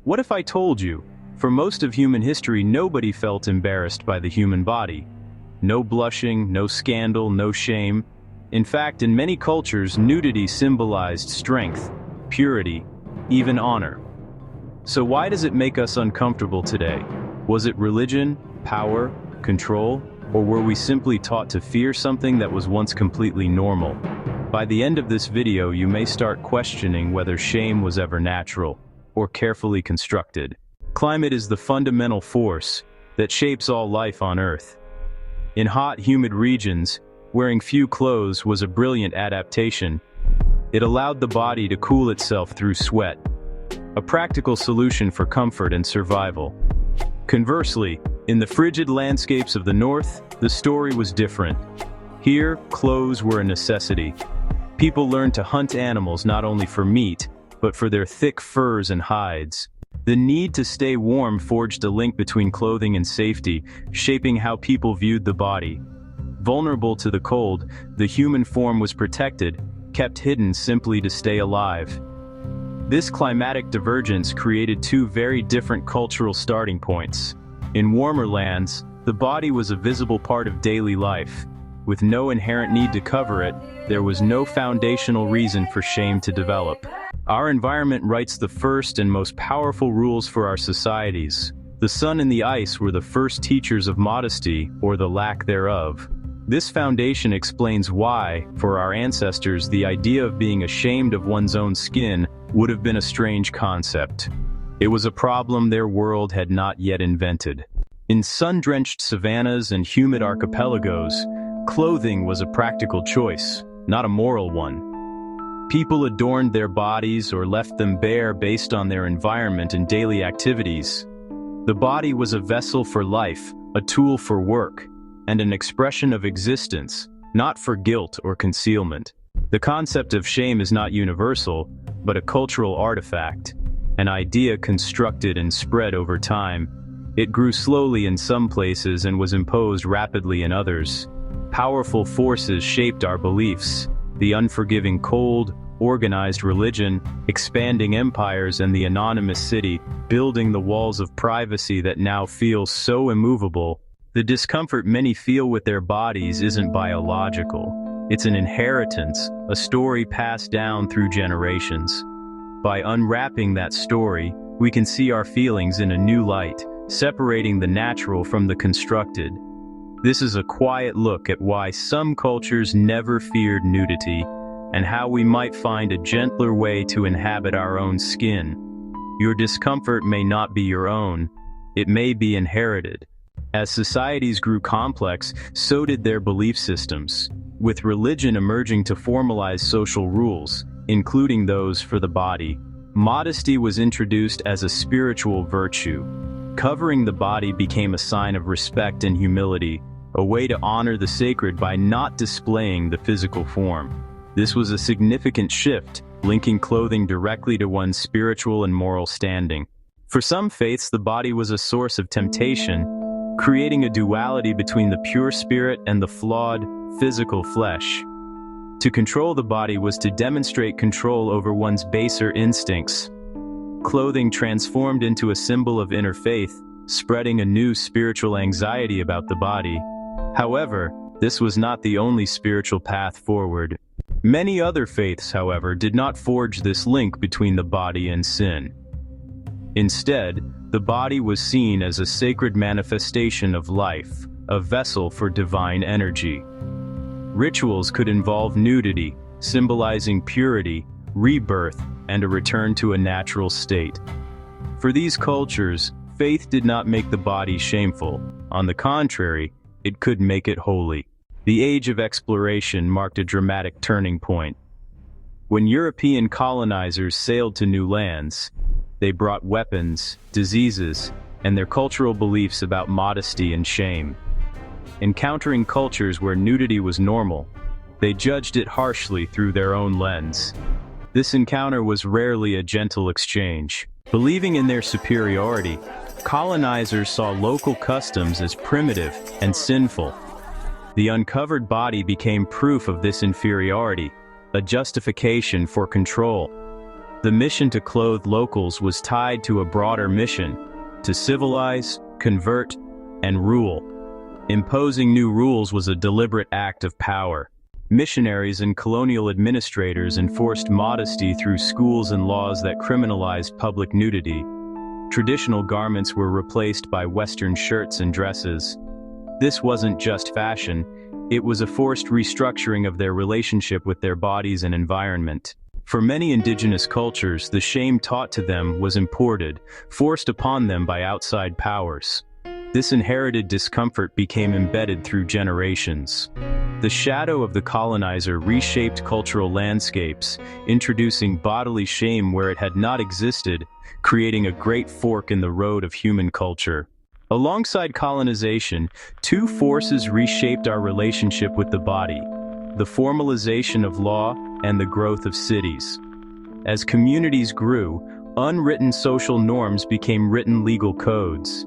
What if I told you, for most of human history nobody felt embarrassed by the human body? No blushing, no scandal, no shame. In fact, in many cultures, nudity symbolized strength, purity, even honor. So why does it make us uncomfortable today? Was it religion, power, control, or were we simply taught to fear something that was once completely normal? By the end of this video, you may start questioning whether shame was ever natural or carefully constructed. Climate is the fundamental force that shapes all life on Earth. In hot, humid regions, wearing few clothes was a brilliant adaptation. It allowed the body to cool itself through sweat, a practical solution for comfort and survival. Conversely, in the frigid landscapes of the North, the story was different. Here, clothes were a necessity. People learned to hunt animals not only for meat, but for their thick furs and hides. The need to stay warm forged a link between clothing and safety, shaping how people viewed the body. Vulnerable to the cold, the human form was protected, kept hidden simply to stay alive. This climatic divergence created two very different cultural starting points. In warmer lands, the body was a visible part of daily life. With no inherent need to cover it, there was no foundational reason for shame to develop. Our environment writes the first and most powerful rules for our societies. The sun and the ice were the first teachers of modesty, or the lack thereof. This foundation explains why, for our ancestors, the idea of being ashamed of one's own skin would have been a strange concept. It was a problem their world had not yet invented. In sun-drenched savannas and humid archipelagos, clothing was a practical choice, not a moral one. People adorned their bodies or left them bare based on their environment and daily activities. The body was a vessel for life, a tool for work, and an expression of existence, not for guilt or concealment. The concept of shame is not universal, but a cultural artifact, an idea constructed and spread over time. It grew slowly in some places and was imposed rapidly in others. Powerful forces shaped our beliefs: the unforgiving cold, organized religion, expanding empires, and the anonymous city, building the walls of privacy that now feel so immovable. The discomfort many feel with their bodies isn't biological. It's an inheritance, a story passed down through generations. By unwrapping that story, we can see our feelings in a new light, separating the natural from the constructed. This is a quiet look at why some cultures never feared nudity, and how we might find a gentler way to inhabit our own skin. Your discomfort may not be your own, it may be inherited. As societies grew complex, so did their belief systems, with religion emerging to formalize social rules, including those for the body. Modesty was introduced as a spiritual virtue. Covering the body became a sign of respect and humility, a way to honor the sacred by not displaying the physical form. This was a significant shift, linking clothing directly to one's spiritual and moral standing. For some faiths, the body was a source of temptation, creating a duality between the pure spirit and the flawed, physical flesh. To control the body was to demonstrate control over one's baser instincts. Clothing transformed into a symbol of inner faith, spreading a new spiritual anxiety about the body. However, this was not the only spiritual path forward. Many other faiths, however, did not forge this link between the body and sin. Instead, the body was seen as a sacred manifestation of life, a vessel for divine energy. Rituals could involve nudity, symbolizing purity, rebirth, and a return to a natural state. For these cultures, faith did not make the body shameful. On the contrary, it could make it holy. The age of exploration marked a dramatic turning point. When European colonizers sailed to new lands, they brought weapons, diseases, and their cultural beliefs about modesty and shame. Encountering cultures where nudity was normal, they judged it harshly through their own lens. This encounter was rarely a gentle exchange. Believing in their superiority, colonizers saw local customs as primitive and sinful. The uncovered body became proof of this inferiority, a justification for control. The mission to clothe locals was tied to a broader mission: to civilize, convert, and rule. Imposing new rules was a deliberate act of power. Missionaries and colonial administrators enforced modesty through schools and laws that criminalized public nudity. Traditional garments were replaced by Western shirts and dresses. This wasn't just fashion, it was a forced restructuring of their relationship with their bodies and environment. For many indigenous cultures, the shame taught to them was imported, forced upon them by outside powers. This inherited discomfort became embedded through generations. The shadow of the colonizer reshaped cultural landscapes, introducing bodily shame where it had not existed, creating a great fork in the road of human culture. Alongside colonization, two forces reshaped our relationship with the body: the formalization of law and the growth of cities. As communities grew, unwritten social norms became written legal codes.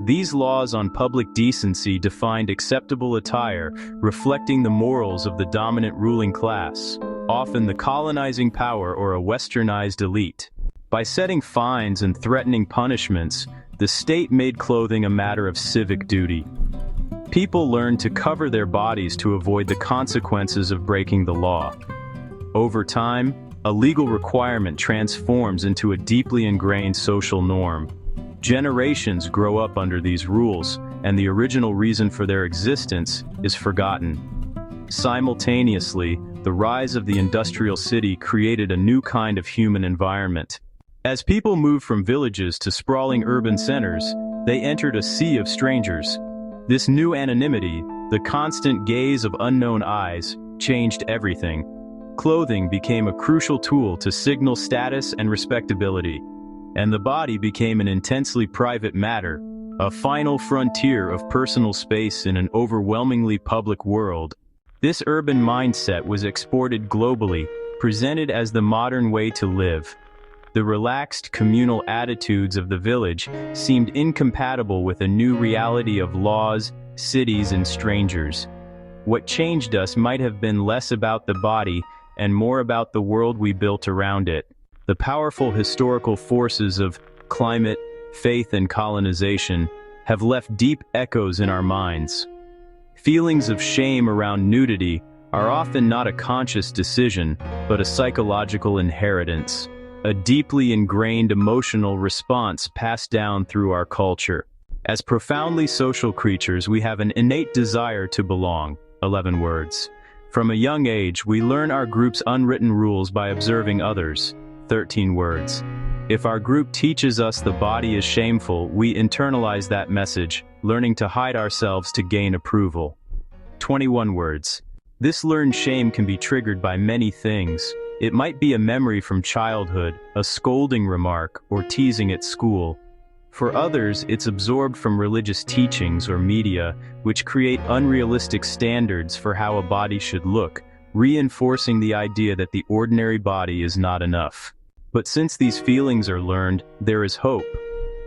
These laws on public decency defined acceptable attire, reflecting the morals of the dominant ruling class, often the colonizing power or a westernized elite. By setting fines and threatening punishments, the state made clothing a matter of civic duty. People learned to cover their bodies to avoid the consequences of breaking the law. Over time, a legal requirement transforms into a deeply ingrained social norm. Generations grow up under these rules, and the original reason for their existence is forgotten. Simultaneously, the rise of the industrial city created a new kind of human environment. As people moved from villages to sprawling urban centers, they entered a sea of strangers. This new anonymity, the constant gaze of unknown eyes, changed everything. Clothing became a crucial tool to signal status and respectability, and the body became an intensely private matter, a final frontier of personal space in an overwhelmingly public world. This urban mindset was exported globally, presented as the modern way to live. The relaxed communal attitudes of the village seemed incompatible with a new reality of laws, cities, and strangers. What changed us might have been less about the body and more about the world we built around it. The powerful historical forces of climate, faith, and colonization have left deep echoes in our minds. Feelings of shame around nudity are often not a conscious decision, but a psychological inheritance, a deeply ingrained emotional response passed down through our culture. As profoundly social creatures, we have an innate desire to belong. 11 words. From a young age, we learn our group's unwritten rules by observing others. 13 words. If our group teaches us the body is shameful, we internalize that message, learning to hide ourselves to gain approval. 21 words. This learned shame can be triggered by many things. It might be a memory from childhood, a scolding remark, or teasing at school. For others, it's absorbed from religious teachings or media, which create unrealistic standards for how a body should look, reinforcing the idea that the ordinary body is not enough. But since these feelings are learned, there is hope.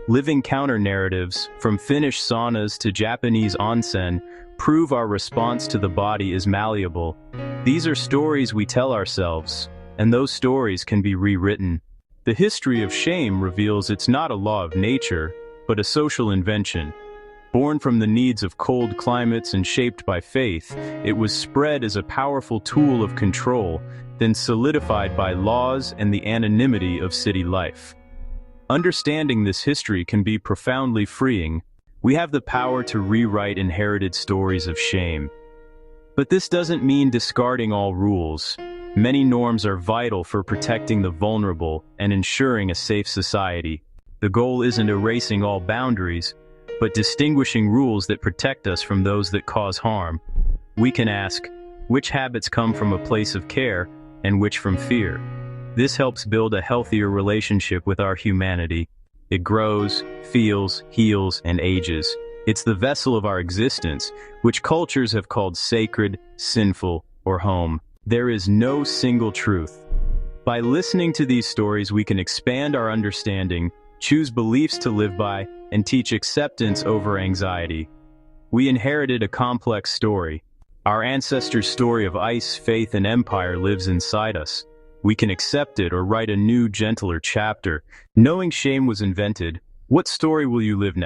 Living counter-narratives, from Finnish saunas to Japanese onsen, prove our response to the body is malleable. These are stories we tell ourselves, and those stories can be rewritten. The history of shame reveals it's not a law of nature, but a social invention. Born from the needs of cold climates and shaped by faith, it was spread as a powerful tool of control, then solidified by laws and the anonymity of city life. Understanding this history can be profoundly freeing. We have the power to rewrite inherited stories of shame. But this doesn't mean discarding all rules. Many norms are vital for protecting the vulnerable and ensuring a safe society. The goal isn't erasing all boundaries, but distinguishing rules that protect us from those that cause harm. We can ask, which habits come from a place of care and which from fear? This helps build a healthier relationship with our humanity. It grows, feels, heals, and ages. It's the vessel of our existence, which cultures have called sacred, sinful, or home. There is no single truth. By listening to these stories, we can expand our understanding, choose beliefs to live by, and teach acceptance over anxiety. We inherited a complex story. Our ancestors' story of ice, faith, and empire lives inside us. We can accept it or write a new, gentler chapter. Knowing shame was invented, what story will you live next?